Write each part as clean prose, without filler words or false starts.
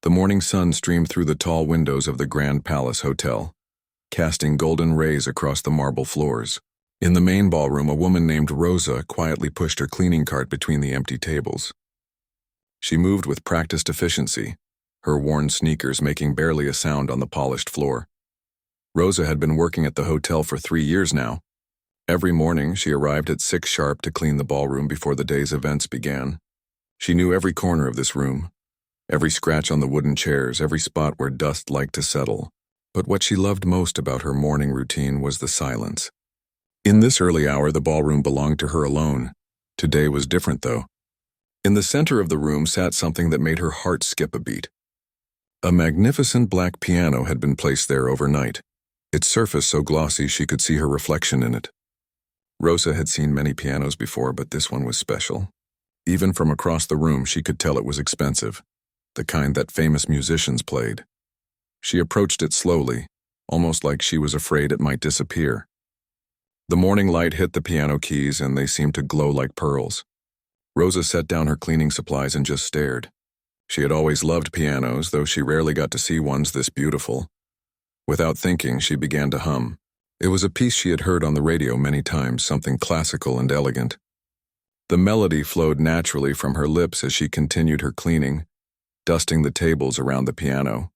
The morning sun streamed through the tall windows of the Grand Palace Hotel, casting golden rays across the marble floors. In the main ballroom, a woman named Rosa quietly pushed her cleaning cart between the empty tables. She moved with practiced efficiency, her worn sneakers making barely a sound on the polished floor. Rosa had been working at the hotel for 3 years now. Every morning, she arrived at 6 sharp to clean the ballroom before the day's events began. She knew every corner of this room, every scratch on the wooden chairs, every spot where dust liked to settle. But what she loved most about her morning routine was the silence. In this early hour, the ballroom belonged to her alone. Today was different, though. In the center of the room sat something that made her heart skip a beat. A magnificent black piano had been placed there overnight, its surface so glossy she could see her reflection in it. Rosa had seen many pianos before, but this one was special. Even from across the room, she could tell it was expensive, the kind that famous musicians played. She approached it slowly, almost like she was afraid it might disappear. The morning light hit the piano keys and they seemed to glow like pearls. Rosa set down her cleaning supplies and just stared. She had always loved pianos, though she rarely got to see ones this beautiful. Without thinking, she began to hum. It was a piece she had heard on the radio many times, something classical and elegant. The melody flowed naturally from her lips as she continued her cleaning, dusting the tables around the piano.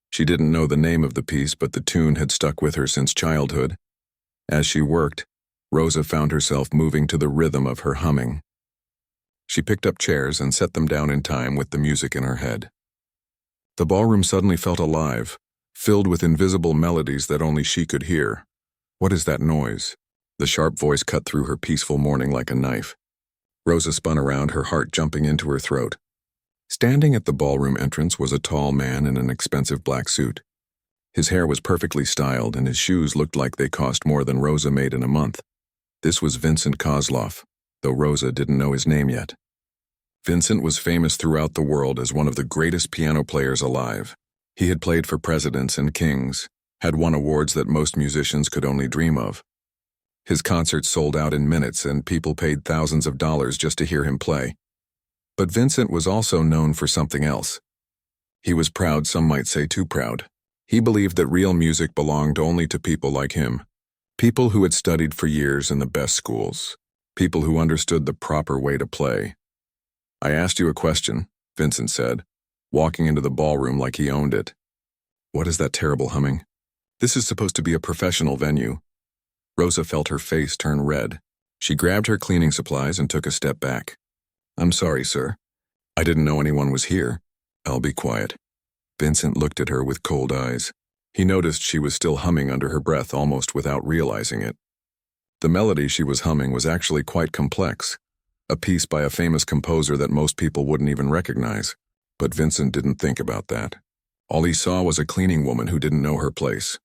She didn't know the name of the piece, but the tune had stuck with her since childhood. As she worked, Rosa found herself moving to the rhythm of her humming. She picked up chairs and set them down in time with the music in her head. The ballroom suddenly felt alive, filled with invisible melodies that only she could hear. "What is that noise?" The sharp voice cut through her peaceful morning like a knife. Rosa spun around, her heart jumping into her throat. Standing at the ballroom entrance was a tall man in an expensive black suit. His hair was perfectly styled, and his shoes looked like they cost more than Rosa made in a month. This was Vincent Kozlov, though Rosa didn't know his name yet. Vincent was famous throughout the world as one of the greatest piano players alive. He had played for presidents and kings, had won awards that most musicians could only dream of. His concerts sold out in minutes, and people paid thousands of dollars just to hear him play. But Vincent was also known for something else. He was proud, some might say too proud. He believed that real music belonged only to people like him, people who had studied for years in the best schools, people who understood the proper way to play. "I asked you a question," Vincent said, walking into the ballroom like he owned it. "What is that terrible humming? This is supposed to be a professional venue." Rosa felt her face turn red. She grabbed her cleaning supplies and took a step back. "I'm sorry, sir. I didn't know anyone was here. I'll be quiet." Vincent looked at her with cold eyes. He noticed she was still humming under her breath almost without realizing it. The melody she was humming was actually quite complex, a piece by a famous composer that most people wouldn't even recognize. But Vincent didn't think about that. All he saw was a cleaning woman who didn't know her place.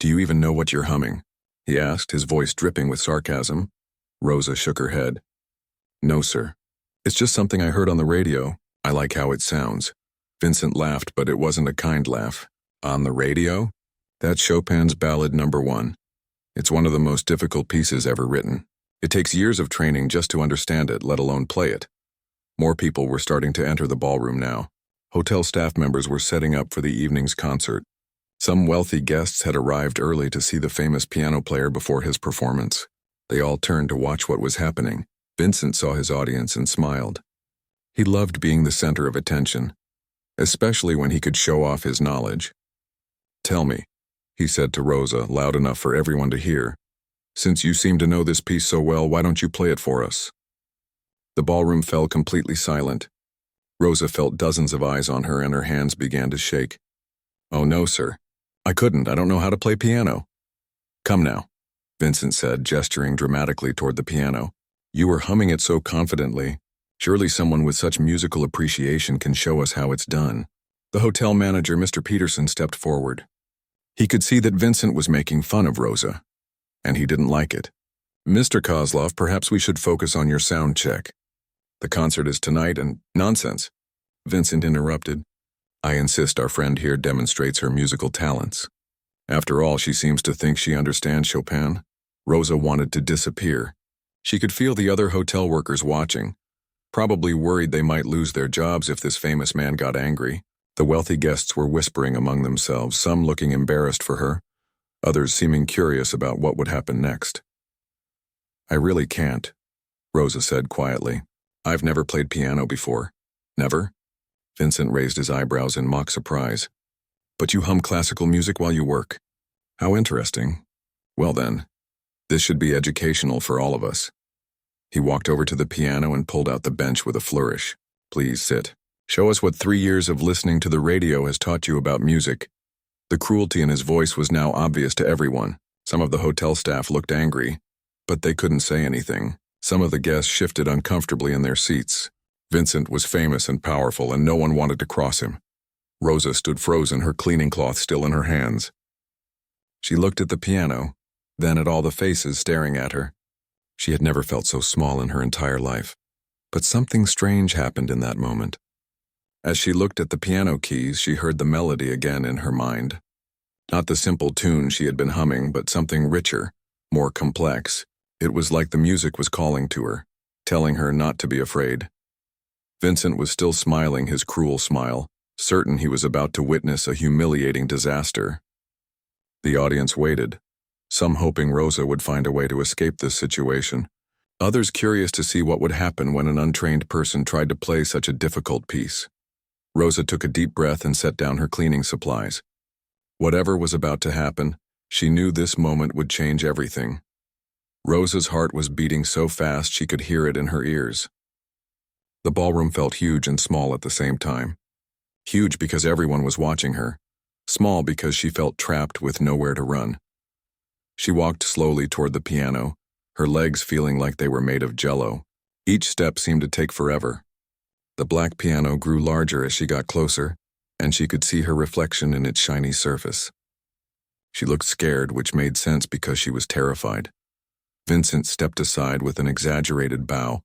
"Do you even know what you're humming?" he asked, his voice dripping with sarcasm. Rosa shook her head. "No, sir. It's just something I heard on the radio. I like how it sounds." Vincent laughed, but it wasn't a kind laugh. "On the radio? That's Chopin's Ballad No. 1. It's one of the most difficult pieces ever written. It takes years of training just to understand it, let alone play it." More people were starting to enter the ballroom now. Hotel staff members were setting up for the evening's concert. Some wealthy guests had arrived early to see the famous piano player before his performance. They all turned to watch what was happening. Vincent saw his audience and smiled. He loved being the center of attention, especially when he could show off his knowledge. "Tell me," he said to Rosa, loud enough for everyone to hear, "since you seem to know this piece so well, why don't you play it for us?" The ballroom fell completely silent. Rosa felt dozens of eyes on her and her hands began to shake. "Oh no, sir. I couldn't. I don't know how to play piano." "Come now," Vincent said, gesturing dramatically toward the piano. "You were humming it so confidently. Surely someone with such musical appreciation can show us how it's done." The hotel manager, Mr. Peterson, stepped forward. He could see that Vincent was making fun of Rosa, and he didn't like it. "Mr. Kozlov, perhaps we should focus on your sound check. The concert is tonight and—" "Nonsense," Vincent interrupted. "I insist our friend here demonstrates her musical talents. After all, she seems to think she understands Chopin." Rosa wanted to disappear. She could feel the other hotel workers watching, probably worried they might lose their jobs if this famous man got angry. The wealthy guests were whispering among themselves, some looking embarrassed for her, others seeming curious about what would happen next. "I really can't," Rosa said quietly. "I've never played piano before." "Never?" Vincent raised his eyebrows in mock surprise. "But you hum classical music while you work. How interesting. Well then, this should be educational for all of us." He walked over to the piano and pulled out the bench with a flourish. "Please sit. Show us what 3 years of listening to the radio has taught you about music." The cruelty in his voice was now obvious to everyone. Some of the hotel staff looked angry, but they couldn't say anything. Some of the guests shifted uncomfortably in their seats. Vincent was famous and powerful, and no one wanted to cross him. Rosa stood frozen, her cleaning cloth still in her hands. She looked at the piano, then at all the faces staring at her. She had never felt so small in her entire life. But something strange happened in that moment. As she looked at the piano keys, she heard the melody again in her mind. Not the simple tune she had been humming, but something richer, more complex. It was like the music was calling to her, telling her not to be afraid. Vincent was still smiling his cruel smile, certain he was about to witness a humiliating disaster. The audience waited, some hoping Rosa would find a way to escape this situation, others curious to see what would happen when an untrained person tried to play such a difficult piece. Rosa took a deep breath and set down her cleaning supplies. Whatever was about to happen, she knew this moment would change everything. Rosa's heart was beating so fast she could hear it in her ears. The ballroom felt huge and small at the same time. Huge because everyone was watching her. Small because she felt trapped with nowhere to run. She walked slowly toward the piano, her legs feeling like they were made of jello. Each step seemed to take forever. The black piano grew larger as she got closer, and she could see her reflection in its shiny surface. She looked scared, which made sense because she was terrified. Vincent stepped aside with an exaggerated bow,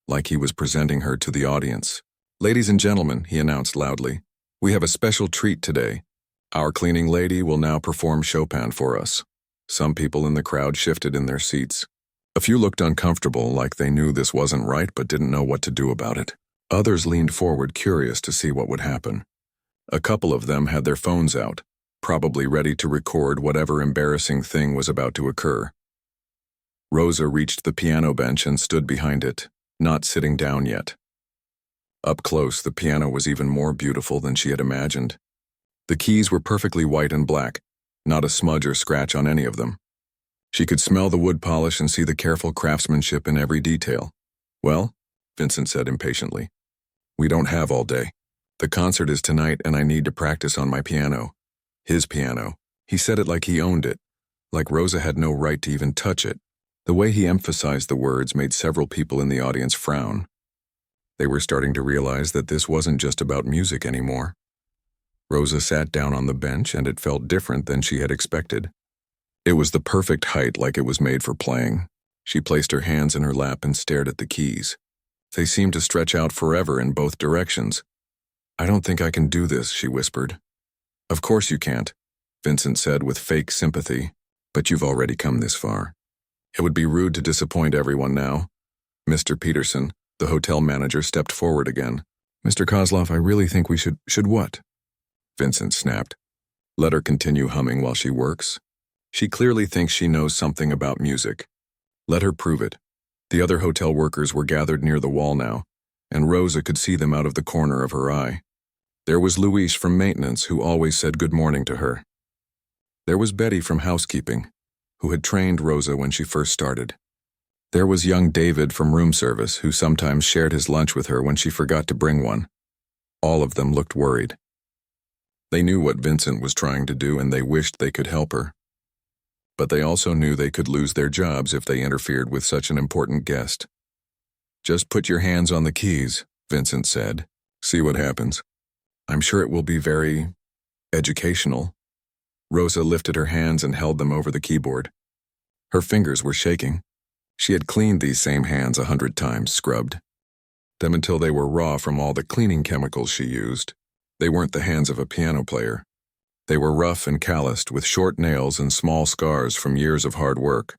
like he was presenting her to the audience. "Ladies and gentlemen," he announced loudly, "we have a special treat today. Our cleaning lady will now perform Chopin for us." Some people in the crowd shifted in their seats. A few looked uncomfortable, like they knew this wasn't right but didn't know what to do about it. Others leaned forward, curious to see what would happen. A couple of them had their phones out, probably ready to record whatever embarrassing thing was about to occur. Rosa reached the piano bench and stood behind it, not sitting down yet. Up close, the piano was even more beautiful than she had imagined. The keys were perfectly white and black, not a smudge or scratch on any of them. She could smell the wood polish and see the careful craftsmanship in every detail. "Well," Vincent said impatiently, "we don't have all day. The concert is tonight and I need to practice on my piano." His piano. He said it like he owned it, like Rosa had no right to even touch it. The way he emphasized the words made several people in the audience frown. They were starting to realize that this wasn't just about music anymore. Rosa sat down on the bench and it felt different than she had expected. It was the perfect height, like it was made for playing. She placed her hands in her lap and stared at the keys. They seemed to stretch out forever in both directions. "I don't think I can do this," she whispered. "Of course you can't," Vincent said with fake sympathy, "but you've already come this far. It would be rude to disappoint everyone now." Mr. Peterson, the hotel manager, stepped forward again. "Mr. Kozlov, I really think we should what?" Vincent snapped. "Let her continue humming while she works. She clearly thinks she knows something about music. Let her prove it." The other hotel workers were gathered near the wall now, and Rosa could see them out of the corner of her eye. There was Luis from maintenance, who always said good morning to her. There was Betty from housekeeping, who had trained Rosa when she first started. There was young David from room service, who sometimes shared his lunch with her when she forgot to bring one. All of them looked worried. They knew what Vincent was trying to do and they wished they could help her. But they also knew they could lose their jobs if they interfered with such an important guest. "Just put your hands on the keys," Vincent said. "See what happens. I'm sure it will be very educational." Rosa lifted her hands and held them over the keyboard. Her fingers were shaking. She had cleaned these same hands 100 times, scrubbed them until they were raw from all the cleaning chemicals she used. They weren't the hands of a piano player. They were rough and calloused, with short nails and small scars from years of hard work.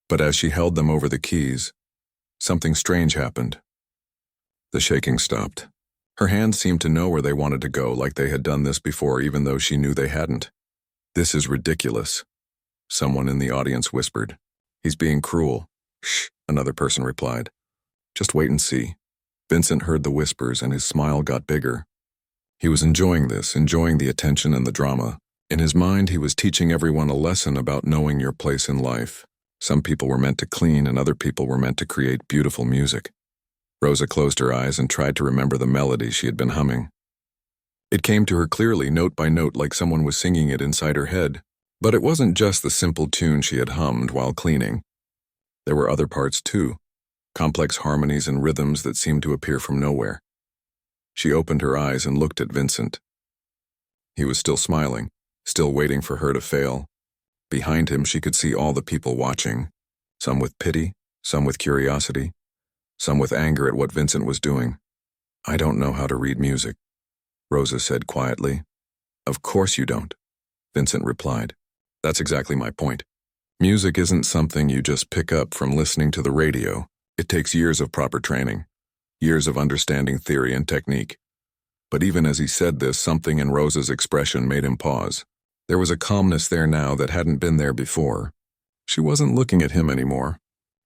But as she held them over the keys, something strange happened. The shaking stopped. Her hands seemed to know where they wanted to go, like they had done this before, even though she knew they hadn't. "This is ridiculous," someone in the audience whispered. "He's being cruel." "Shh," another person replied. "Just wait and see." Vincent heard the whispers and his smile got bigger. He was enjoying this, enjoying the attention and the drama. In his mind, he was teaching everyone a lesson about knowing your place in life. Some people were meant to clean and other people were meant to create beautiful music. Rosa closed her eyes and tried to remember the melody she had been humming. It came to her clearly, note by note, like someone was singing it inside her head. But it wasn't just the simple tune she had hummed while cleaning. There were other parts too, complex harmonies and rhythms that seemed to appear from nowhere. She opened her eyes and looked at Vincent. He was still smiling, still waiting for her to fail. Behind him, she could see all the people watching, some with pity, some with curiosity, some with anger at what Vincent was doing. "I don't know how to read music," Rosa said quietly. "Of course you don't," Vincent replied. "That's exactly my point. Music isn't something you just pick up from listening to the radio. It takes years of proper training, years of understanding theory and technique." But even as he said this, something in Rosa's expression made him pause. There was a calmness there now that hadn't been there before. She wasn't looking at him anymore.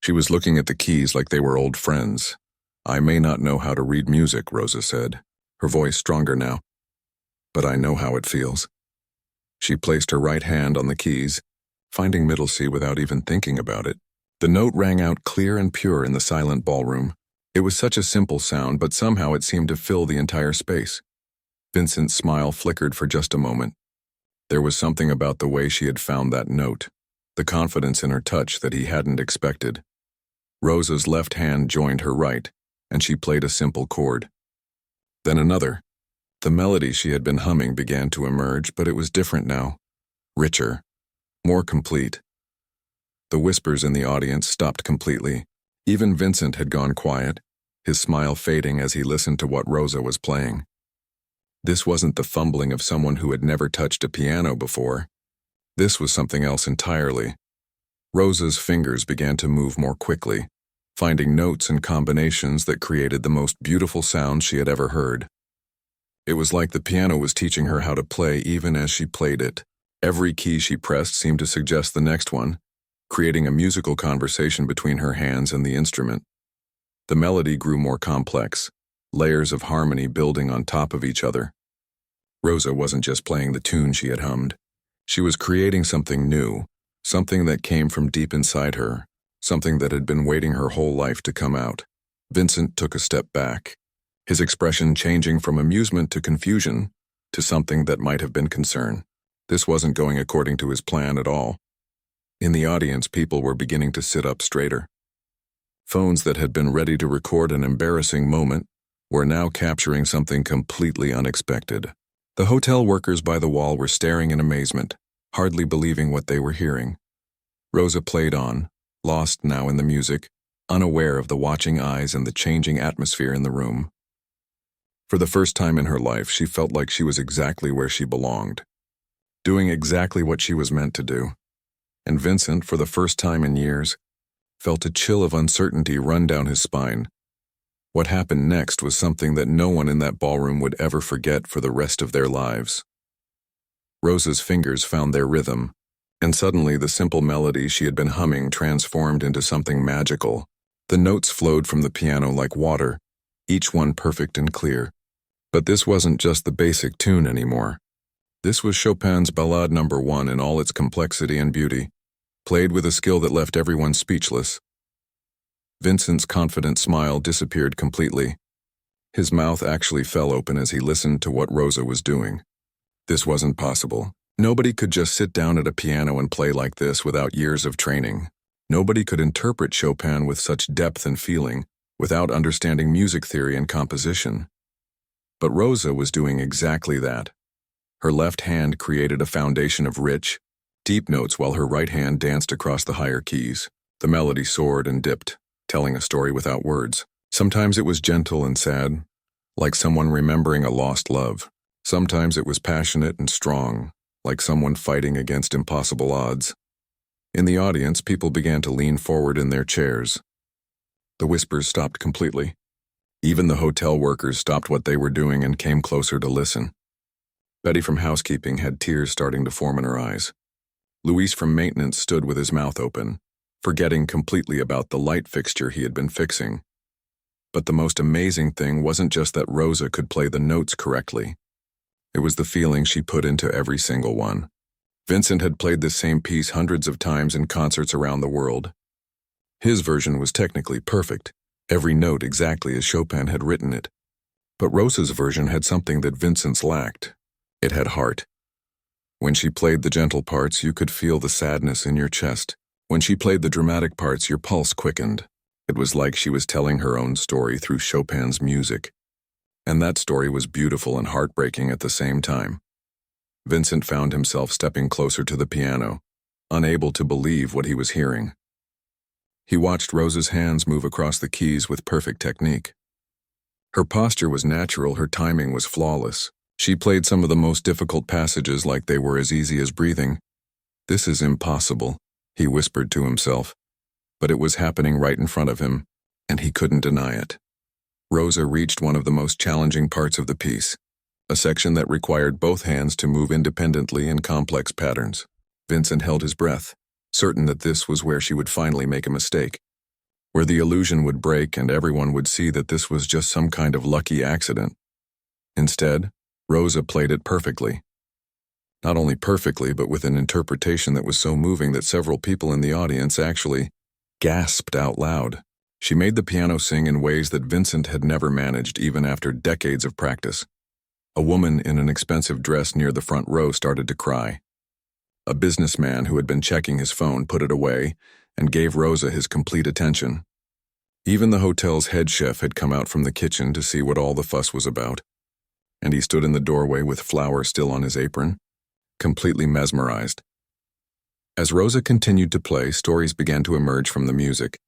She was looking at the keys like they were old friends. "I may not know how to read music," Rosa said, her voice stronger now. "But I know how it feels." She placed her right hand on the keys, finding middle C without even thinking about it. The note rang out clear and pure in the silent ballroom. It was such a simple sound, but somehow it seemed to fill the entire space. Vincent's smile flickered for just a moment. There was something about the way she had found that note, the confidence in her touch that he hadn't expected. Rosa's left hand joined her right, and she played a simple chord. Then another. The melody she had been humming began to emerge, but it was different now. Richer. More complete. The whispers in the audience stopped completely. Even Vincent had gone quiet, his smile fading as he listened to what Rosa was playing. This wasn't the fumbling of someone who had never touched a piano before. This was something else entirely. Rosa's fingers began to move more quickly, finding notes and combinations that created the most beautiful sounds she had ever heard. It was like the piano was teaching her how to play even as she played it. Every key she pressed seemed to suggest the next one, creating a musical conversation between her hands and the instrument. The melody grew more complex, layers of harmony building on top of each other. Rosa wasn't just playing the tune she had hummed. She was creating something new, something that came from deep inside her, something that had been waiting her whole life to come out. Vincent took a step back, his expression changing from amusement to confusion, to something that might have been concern. This wasn't going according to his plan at all. In the audience, people were beginning to sit up straighter. Phones that had been ready to record an embarrassing moment were now capturing something completely unexpected. The hotel workers by the wall were staring in amazement, hardly believing what they were hearing. Rosa played on, lost now in the music, unaware of the watching eyes and the changing atmosphere in the room. For the first time in her life, she felt like she was exactly where she belonged, doing exactly what she was meant to do. And Vincent, for the first time in years, felt a chill of uncertainty run down his spine. What happened next was something that no one in that ballroom would ever forget for the rest of their lives. Rosa's fingers found their rhythm, and suddenly the simple melody she had been humming transformed into something magical. The notes flowed from the piano like water, each one perfect and clear. But this wasn't just the basic tune anymore. This was Chopin's Ballade No. 1 in all its complexity and beauty, played with a skill that left everyone speechless. Vincent's confident smile disappeared completely. His mouth actually fell open as he listened to what Rosa was doing. This wasn't possible. Nobody could just sit down at a piano and play like this without years of training. Nobody could interpret Chopin with such depth and feeling without understanding music theory and composition. But Rosa was doing exactly that. Her left hand created a foundation of rich, deep notes while her right hand danced across the higher keys. The melody soared and dipped, telling a story without words. Sometimes it was gentle and sad, like someone remembering a lost love. Sometimes it was passionate and strong, like someone fighting against impossible odds. In the audience, people began to lean forward in their chairs. The whispers stopped completely. Even the hotel workers stopped what they were doing and came closer to listen. Betty from housekeeping had tears starting to form in her eyes. Luis from maintenance stood with his mouth open, forgetting completely about the light fixture he had been fixing. But the most amazing thing wasn't just that Rosa could play the notes correctly. It was the feeling she put into every single one. Vincent had played this same piece hundreds of times in concerts around the world. His version was technically perfect, every note exactly as Chopin had written it. But Rosa's version had something that Vincent's lacked. It had heart. When she played the gentle parts, you could feel the sadness in your chest. When she played the dramatic parts, your pulse quickened. It was like she was telling her own story through Chopin's music. And that story was beautiful and heartbreaking at the same time. Vincent found himself stepping closer to the piano, unable to believe what he was hearing. He watched Rosa's hands move across the keys with perfect technique. Her posture was natural, her timing was flawless. She played some of the most difficult passages like they were as easy as breathing. "This is impossible," he whispered to himself. But it was happening right in front of him, and he couldn't deny it. Rosa reached one of the most challenging parts of the piece, a section that required both hands to move independently in complex patterns. Vincent held his breath, certain that this was where she would finally make a mistake, where the illusion would break and everyone would see that this was just some kind of lucky accident. Instead, Rosa played it perfectly. Not only perfectly, but with an interpretation that was so moving that several people in the audience actually gasped out loud. She made the piano sing in ways that Vincent had never managed even after decades of practice. A woman in an expensive dress near the front row started to cry. A businessman who had been checking his phone put it away and gave Rosa his complete attention. Even the hotel's head chef had come out from the kitchen to see what all the fuss was about, and he stood in the doorway with flour still on his apron, completely mesmerized. As Rosa continued to play, stories began to emerge from the music.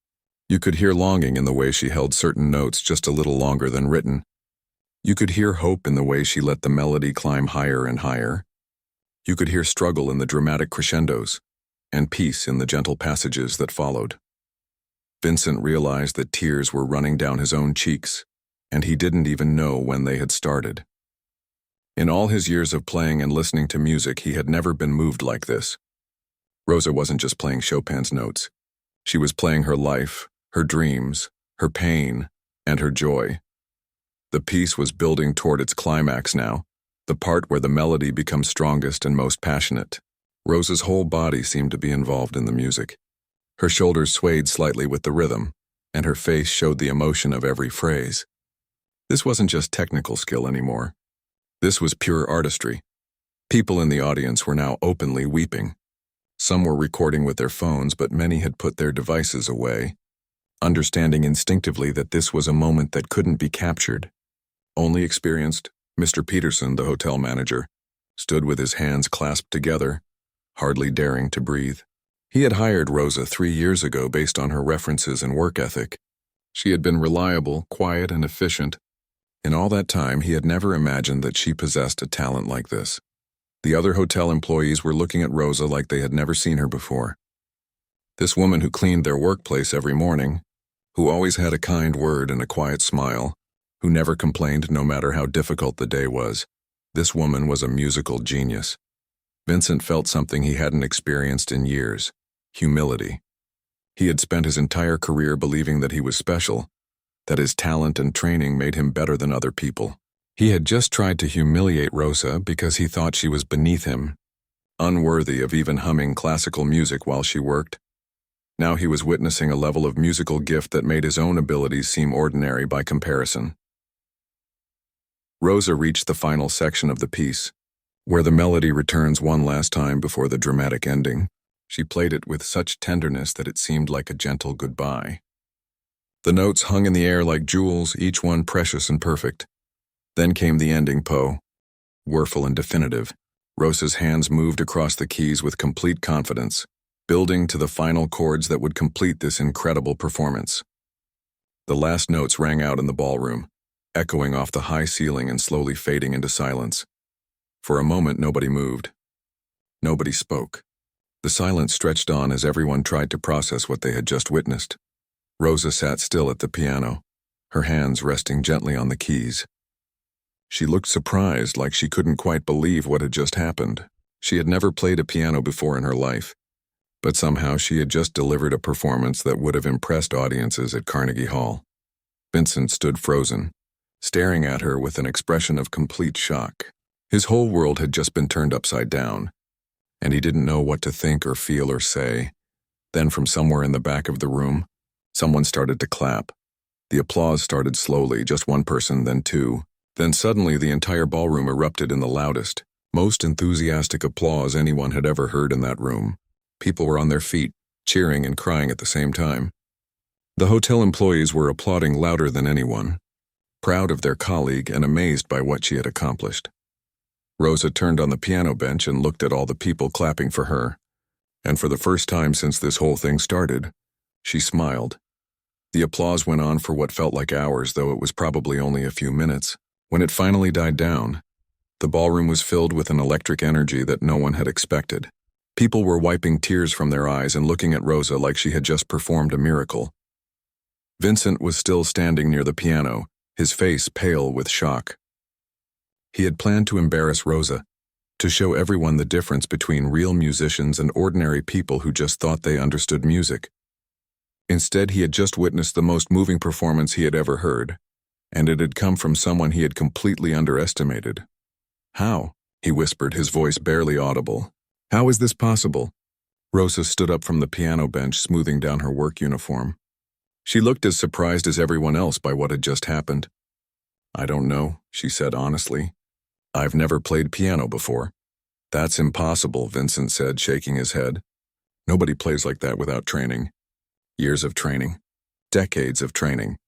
You could hear longing in the way she held certain notes just a little longer than written. You could hear hope in the way she let the melody climb higher and higher. You could hear struggle in the dramatic crescendos, and peace in the gentle passages that followed. Vincent realized that tears were running down his own cheeks, and he didn't even know when they had started. In all his years of playing and listening to music, he had never been moved like this. Rosa wasn't just playing Chopin's notes. She was playing her life, her dreams, her pain, and her joy. The piece was building toward its climax now, the part where the melody becomes strongest and most passionate. Rosa's whole body seemed to be involved in the music. Her shoulders swayed slightly with the rhythm, and her face showed the emotion of every phrase. This wasn't just technical skill anymore. This was pure artistry. People in the audience were now openly weeping. Some were recording with their phones, but many had put their devices away, understanding instinctively that this was a moment that couldn't be captured, only experienced. Mr. Peterson, the hotel manager, stood with his hands clasped together, hardly daring to breathe. He had hired Rosa 3 years ago based on her references and work ethic. She had been reliable, quiet, and efficient. In all that time, he had never imagined that she possessed a talent like this. The other hotel employees were looking at Rosa like they had never seen her before. This woman who cleaned their workplace every morning, who always had a kind word and a quiet smile, who never complained no matter how difficult the day was. This woman was a musical genius. Vincent felt something he hadn't experienced in years: humility. He had spent his entire career believing that he was special, that his talent and training made him better than other people. He had just tried to humiliate Rosa because he thought she was beneath him, unworthy of even humming classical music while she worked. Now he was witnessing a level of musical gift that made his own abilities seem ordinary by comparison. Rosa reached the final section of the piece, where the melody returns one last time before the dramatic ending. She played it with such tenderness that it seemed like a gentle goodbye. The notes hung in the air like jewels, each one precious and perfect. Then came the ending po, wordful and definitive. Rosa's hands moved across the keys with complete confidence, building to the final chords that would complete this incredible performance. The last notes rang out in the ballroom, echoing off the high ceiling and slowly fading into silence. For a moment, nobody moved. Nobody spoke. The silence stretched on as everyone tried to process what they had just witnessed. Rosa sat still at the piano, her hands resting gently on the keys. She looked surprised, like she couldn't quite believe what had just happened. She had never played a piano before in her life, but somehow she had just delivered a performance that would have impressed audiences at Carnegie Hall. Vincent stood frozen, staring at her with an expression of complete shock. His whole world had just been turned upside down, and he didn't know what to think or feel or say. Then from somewhere in the back of the room, someone started to clap. The applause started slowly, just one person, then two. Then suddenly the entire ballroom erupted in the loudest, most enthusiastic applause anyone had ever heard in that room. People were on their feet, cheering and crying at the same time. The hotel employees were applauding louder than anyone, proud of their colleague and amazed by what she had accomplished. Rosa turned on the piano bench and looked at all the people clapping for her, and for the first time since this whole thing started, she smiled. The applause went on for what felt like hours, though it was probably only a few minutes. When it finally died down, the ballroom was filled with an electric energy that no one had expected. People were wiping tears from their eyes and looking at Rosa like she had just performed a miracle. Vincent was still standing near the piano, his face pale with shock. He had planned to embarrass Rosa, to show everyone the difference between real musicians and ordinary people who just thought they understood music. Instead, he had just witnessed the most moving performance he had ever heard, and it had come from someone he had completely underestimated. "How?" he whispered, his voice barely audible. "How is this possible?" Rosa stood up from the piano bench, smoothing down her work uniform. She looked as surprised as everyone else by what had just happened. "I don't know," she said honestly. "I've never played piano before." "That's impossible," Vincent said, shaking his head. "Nobody plays like that without training. Years of training. Decades of training."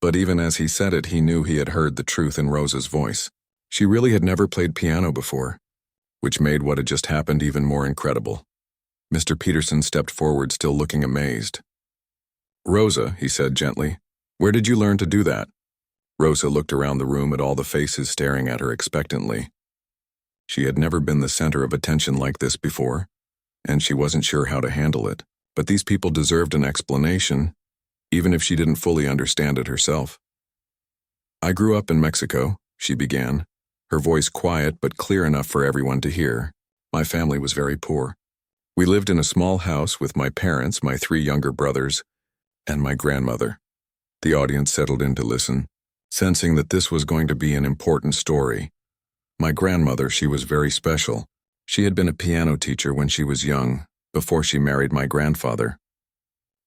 But even as he said it, he knew he had heard the truth in Rosa's voice. She really had never played piano before, which made what had just happened even more incredible. Mr. Peterson stepped forward, still looking amazed. "Rosa," he said gently, "where did you learn to do that?" Rosa looked around the room at all the faces staring at her expectantly. She had never been the center of attention like this before, and she wasn't sure how to handle it. But these people deserved an explanation, even if she didn't fully understand it herself. "I grew up in Mexico," she began, her voice quiet but clear enough for everyone to hear. "My family was very poor. We lived in a small house with my parents, my 3 younger brothers, and my grandmother." The audience settled in to listen, sensing that this was going to be an important story. "My grandmother, she was very special. She had been a piano teacher when she was young, before she married my grandfather.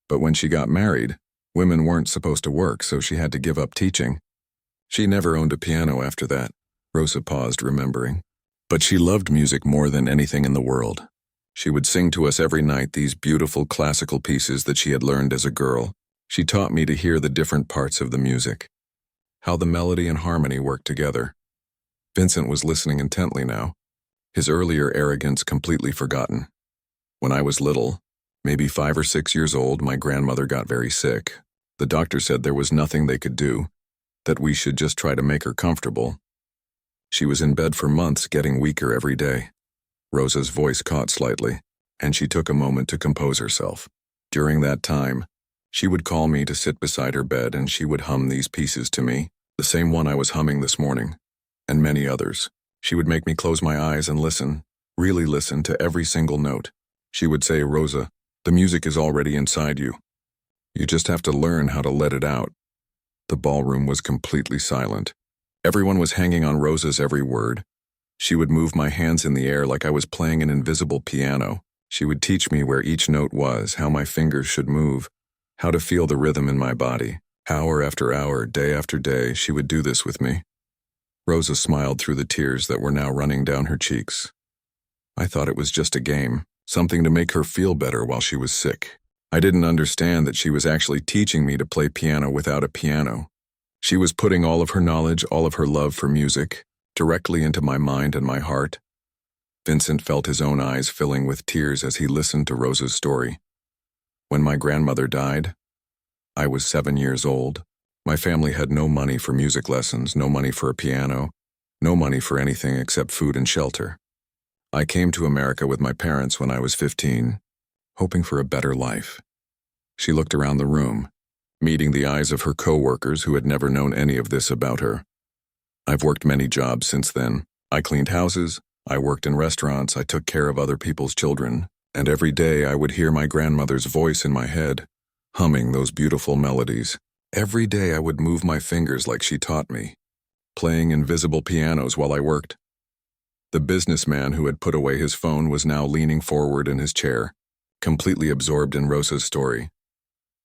But when she got married, women weren't supposed to work, so she had to give up teaching. She never owned a piano after that." Rosa paused, remembering. "But she loved music more than anything in the world. She would sing to us every night these beautiful classical pieces that she had learned as a girl. She taught me to hear the different parts of the music, how the melody and harmony worked together." Vincent was listening intently now, his earlier arrogance completely forgotten. "When I was little, maybe 5 or 6 years old, my grandmother got very sick. The doctor said there was nothing they could do, that we should just try to make her comfortable. She was in bed for months, getting weaker every day." Rosa's voice caught slightly, and she took a moment to compose herself. "During that time, she would call me to sit beside her bed, and she would hum these pieces to me, the same one I was humming this morning, and many others. She would make me close my eyes and listen, really listen to every single note. She would say, 'Rosa, the music is already inside you. You just have to learn how to let it out.'" The ballroom was completely silent. Everyone was hanging on Rosa's every word. She would move my hands in the air like I was playing an invisible piano. She would teach me where each note was, how my fingers should move, how to feel the rhythm in my body. Hour after hour, day after day, she would do this with me. Rosa smiled through the tears that were now running down her cheeks. I thought it was just a game, something to make her feel better while she was sick. I didn't understand that she was actually teaching me to play piano without a piano. She was putting all of her knowledge, all of her love for music, directly into my mind and my heart. Vincent felt his own eyes filling with tears as he listened to Rosa's story. When my grandmother died, I was 7 years old. My family had no money for music lessons, no money for a piano, no money for anything except food and shelter. I came to America with my parents when I was 15, hoping for a better life. She looked around the room. meeting the eyes of her co-workers who had never known any of this about her. I've worked many jobs since then. I cleaned houses, I worked in restaurants, I took care of other people's children, and every day I would hear my grandmother's voice in my head, humming those beautiful melodies. Every day I would move my fingers like she taught me, playing invisible pianos while I worked. The businessman who had put away his phone was now leaning forward in his chair, completely absorbed in Rosa's story.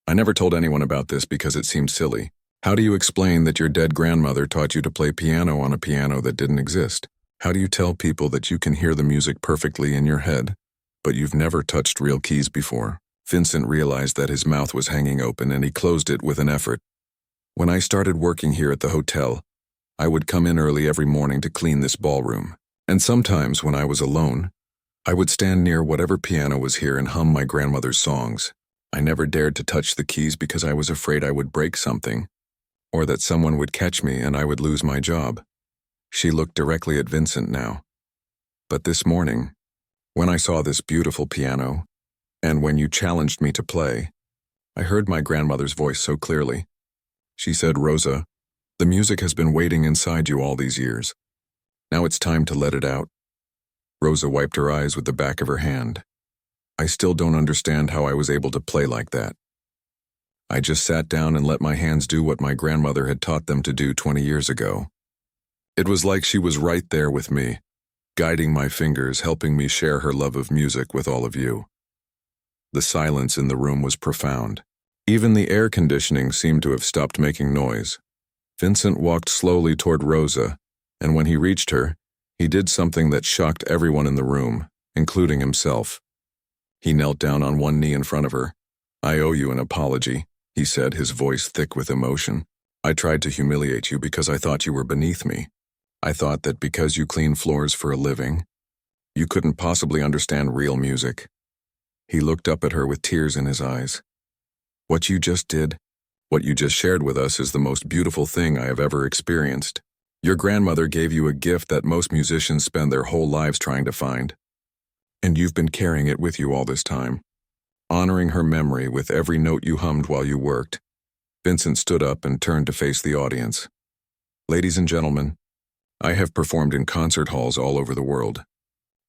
I never told anyone about this because it seemed silly. How do you explain that your dead grandmother taught you to play piano on a piano that didn't exist? How do you tell people that you can hear the music perfectly in your head, but you've never touched real keys before? Vincent realized that his mouth was hanging open and he closed it with an effort. When I started working here at the hotel, I would come in early every morning to clean this ballroom. And sometimes when I was alone, I would stand near whatever piano was here and hum my grandmother's songs. I never dared to touch the keys because I was afraid I would break something, or that someone would catch me and I would lose my job. She looked directly at Vincent now. But this morning, when I saw this beautiful piano, and when you challenged me to play, I heard my grandmother's voice so clearly. She said, "Rosa, the music has been waiting inside you all these years. Now it's time to let it out." Rosa wiped her eyes with the back of her hand. I still don't understand how I was able to play like that. I just sat down and let my hands do what my grandmother had taught them to do 20 years ago. It was like she was right there with me, guiding my fingers, helping me share her love of music with all of you. The silence in the room was profound. Even the air conditioning seemed to have stopped making noise. Vincent walked slowly toward Rosa, and when he reached her, he did something that shocked everyone in the room, including himself. He knelt down on one knee in front of her. "I owe you an apology," he said, his voice thick with emotion. "I tried to humiliate you because I thought you were beneath me. I thought that because you clean floors for a living, you couldn't possibly understand real music." He looked up at her with tears in his eyes. "What you just did, what you just shared with us is the most beautiful thing I have ever experienced. Your grandmother gave you a gift that most musicians spend their whole lives trying to find. And you've been carrying it with you all this time, honoring her memory with every note you hummed while you worked." Vincent stood up and turned to face the audience. "Ladies and gentlemen, I have performed in concert halls all over the world.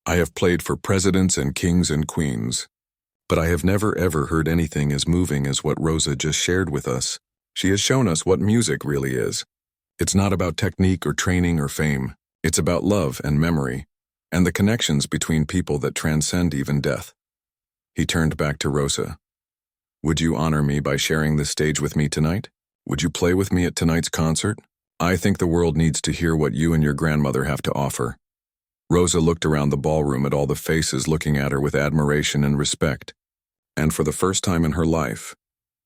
I have played for presidents and kings and queens. But I have never ever heard anything as moving as what Rosa just shared with us. She has shown us what music really is. It's not about technique or training or fame. It's about love and memory, and the connections between people that transcend even death." He turned back to Rosa. "Would you honor me by sharing this stage with me tonight? Would you play with me at tonight's concert? I think the world needs to hear what you and your grandmother have to offer." Rosa looked around the ballroom at all the faces looking at her with admiration and respect, and for the first time in her life,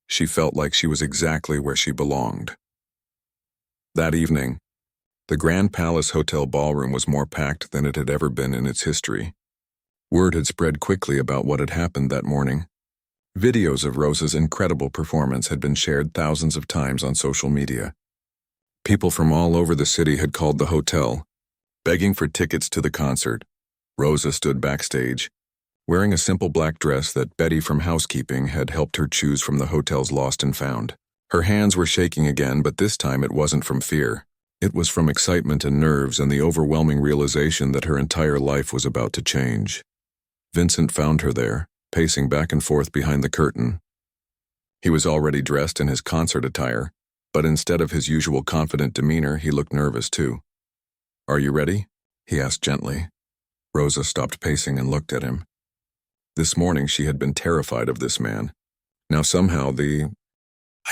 she felt like she was exactly where she belonged. That evening, the Grand Palace Hotel ballroom was more packed than it had ever been in its history. Word had spread quickly about what had happened that morning. Videos of Rosa's incredible performance had been shared thousands of times on social media. People from all over the city had called the hotel, begging for tickets to the concert. Rosa stood backstage, wearing a simple black dress that Betty from housekeeping had helped her choose from the hotel's lost and found. Her hands were shaking again, but this time it wasn't from fear. It was from excitement and nerves and the overwhelming realization that her entire life was about to change. Vincent found her there, pacing back and forth behind the curtain. He was already dressed in his concert attire, but instead of his usual confident demeanor, he looked nervous too. "Are you ready?" he asked gently. Rosa stopped pacing and looked at him. This morning she had been terrified of this man. Now somehow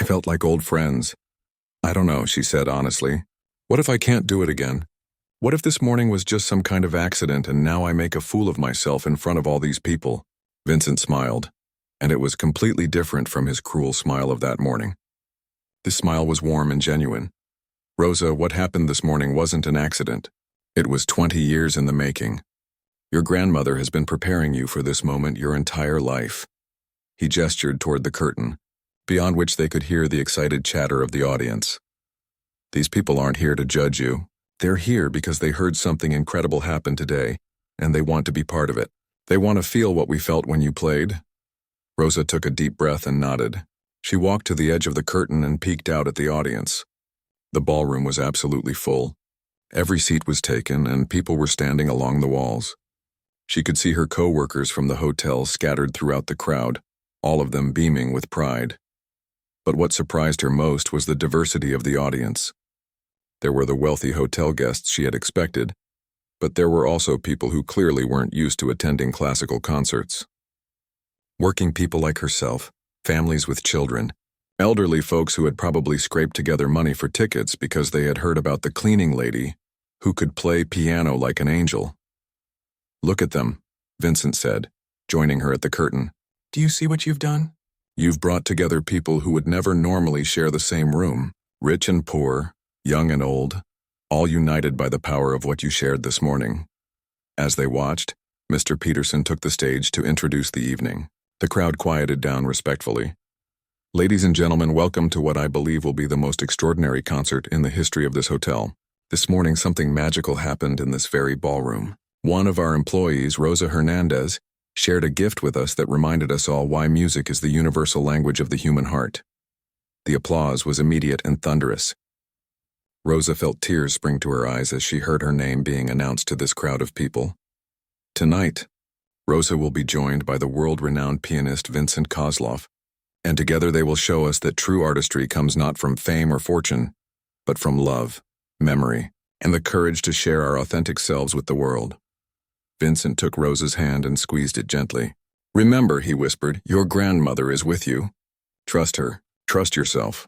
I felt like old friends. "I don't know," she said honestly. "What if I can't do it again? What if this morning was just some kind of accident and now I make a fool of myself in front of all these people?" Vincent smiled, and it was completely different from his cruel smile of that morning. This smile was warm and genuine. "Rosa, what happened this morning wasn't an accident. It was 20 years in the making. Your grandmother has been preparing you for this moment your entire life." He gestured toward the curtain, beyond which they could hear the excited chatter of the audience. "These people aren't here to judge you. They're here because they heard something incredible happen today, and they want to be part of it. They want to feel what we felt when you played." Rosa took a deep breath and nodded. She walked to the edge of the curtain and peeked out at the audience. The ballroom was absolutely full. Every seat was taken, and people were standing along the walls. She could see her co-workers from the hotel scattered throughout the crowd, all of them beaming with pride. But what surprised her most was the diversity of the audience. There were the wealthy hotel guests she had expected, but there were also people who clearly weren't used to attending classical concerts. Working people like herself, families with children, elderly folks who had probably scraped together money for tickets because they had heard about the cleaning lady who could play piano like an angel. "Look at them," Vincent said, joining her at the curtain. "Do you see what you've done? You've brought together people who would never normally share the same room, rich and poor, young and old, all united by the power of what you shared this morning." As they watched, Mr. Peterson took the stage to introduce the evening. The crowd quieted down respectfully. "Ladies and gentlemen, welcome to what I believe will be the most extraordinary concert in the history of this hotel. This morning something magical happened in this very ballroom. One of our employees, Rosa Hernandez, shared a gift with us that reminded us all why music is the universal language of the human heart." The applause was immediate and thunderous. Rosa felt tears spring to her eyes as she heard her name being announced to this crowd of people. Tonight, Rosa will be joined by the world-renowned pianist Vincent Kozlov, and together they will show us that true artistry comes not from fame or fortune, but from love, memory, and the courage to share our authentic selves with the world. Vincent took Rosa's hand and squeezed it gently. "Remember," he whispered, "your grandmother is with you. Trust her. Trust yourself."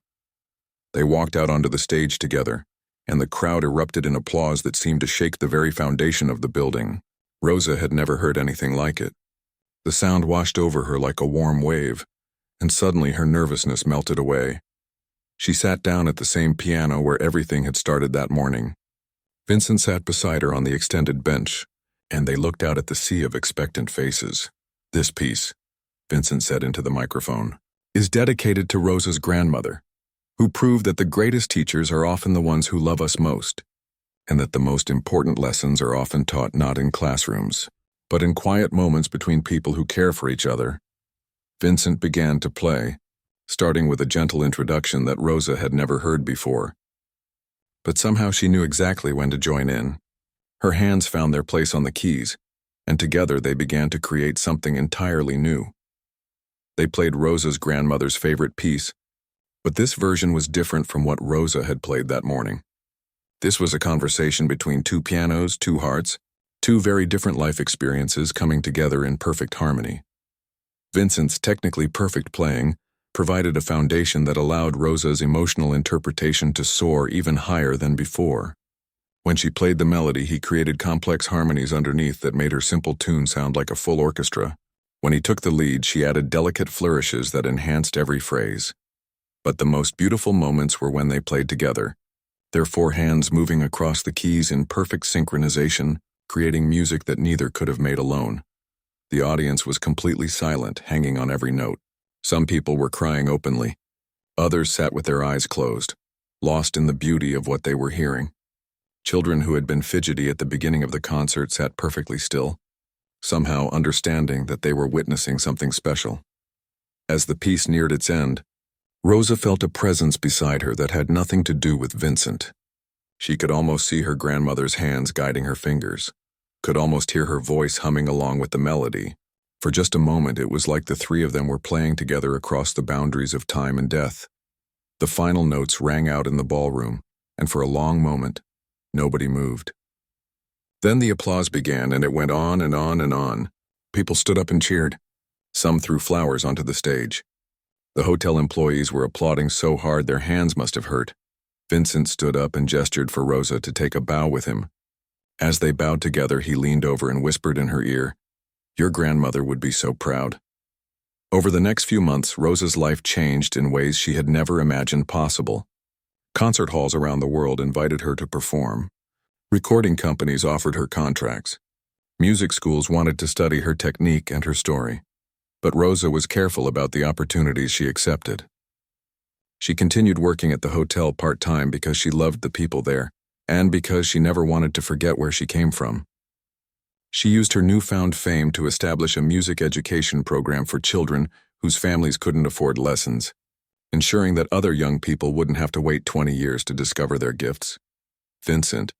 They walked out onto the stage together, and the crowd erupted in applause that seemed to shake the very foundation of the building. Rosa had never heard anything like it. The sound washed over her like a warm wave, and suddenly her nervousness melted away. She sat down at the same piano where everything had started that morning. Vincent sat beside her on the extended bench, and they looked out at the sea of expectant faces. "This piece," Vincent said into the microphone, "is dedicated to Rosa's grandmother, who proved that the greatest teachers are often the ones who love us most, and that the most important lessons are often taught not in classrooms, but in quiet moments between people who care for each other." Vincent began to play, starting with a gentle introduction that Rosa had never heard before. But somehow she knew exactly when to join in. Her hands found their place on the keys, and together they began to create something entirely new. They played Rosa's grandmother's favorite piece, but this version was different from what Rosa had played that morning. This was a conversation between two pianos, two hearts, two very different life experiences coming together in perfect harmony. Vincent's technically perfect playing provided a foundation that allowed Rosa's emotional interpretation to soar even higher than before. When she played the melody, he created complex harmonies underneath that made her simple tune sound like a full orchestra. When he took the lead, she added delicate flourishes that enhanced every phrase. But the most beautiful moments were when they played together, their four hands moving across the keys in perfect synchronization, creating music that neither could have made alone. The audience was completely silent, hanging on every note. Some people were crying openly. Others sat with their eyes closed, lost in the beauty of what they were hearing. Children who had been fidgety at the beginning of the concert sat perfectly still, somehow understanding that they were witnessing something special. As the piece neared its end, Rosa felt a presence beside her that had nothing to do with Vincent. She could almost see her grandmother's hands guiding her fingers, could almost hear her voice humming along with the melody. For just a moment, it was like the three of them were playing together across the boundaries of time and death. The final notes rang out in the ballroom, and for a long moment, nobody moved. Then the applause began, and it went on and on and on. People stood up and cheered. Some threw flowers onto the stage. The hotel employees were applauding so hard their hands must have hurt. Vincent stood up and gestured for Rosa to take a bow with him. As they bowed together, he leaned over and whispered in her ear, "Your grandmother would be so proud." Over the next few months, Rosa's life changed in ways she had never imagined possible. Concert halls around the world invited her to perform. Recording companies offered her contracts. Music schools wanted to study her technique and her story. But Rosa was careful about the opportunities she accepted. She continued working at the hotel part-time because she loved the people there, and because she never wanted to forget where she came from. She used her newfound fame to establish a music education program for children whose families couldn't afford lessons. ensuring that other young people wouldn't have to wait 20 years to discover their gifts. Vincent,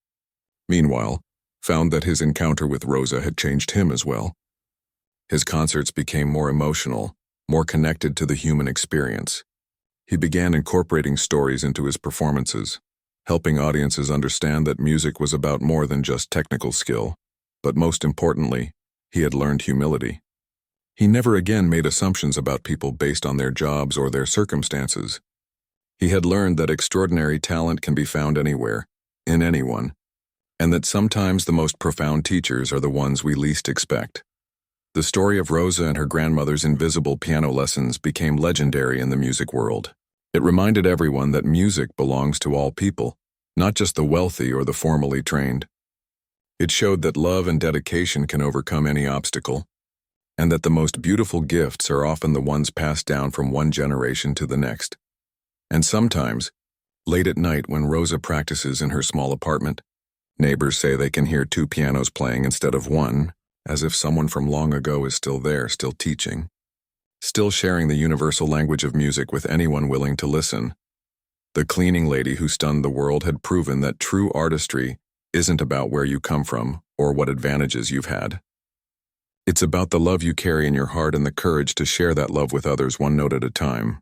meanwhile, found that his encounter with Rosa had changed him as well. His concerts became more emotional, more connected to the human experience. He began incorporating stories into his performances, helping audiences understand that music was about more than just technical skill, but most importantly, he had learned humility. He never again made assumptions about people based on their jobs or their circumstances. He had learned that extraordinary talent can be found anywhere, in anyone, and that sometimes the most profound teachers are the ones we least expect. The story of Rosa and her grandmother's invisible piano lessons became legendary in the music world. It reminded everyone that music belongs to all people, not just the wealthy or the formally trained. It showed that love and dedication can overcome any obstacle, and that the most beautiful gifts are often the ones passed down from one generation to the next. And sometimes, late at night when Rosa practices in her small apartment, neighbors say they can hear two pianos playing instead of one, as if someone from long ago is still there, still teaching, still sharing the universal language of music with anyone willing to listen. The cleaning lady who stunned the world had proven that true artistry isn't about where you come from or what advantages you've had. It's about the love you carry in your heart and the courage to share that love with others one note at a time.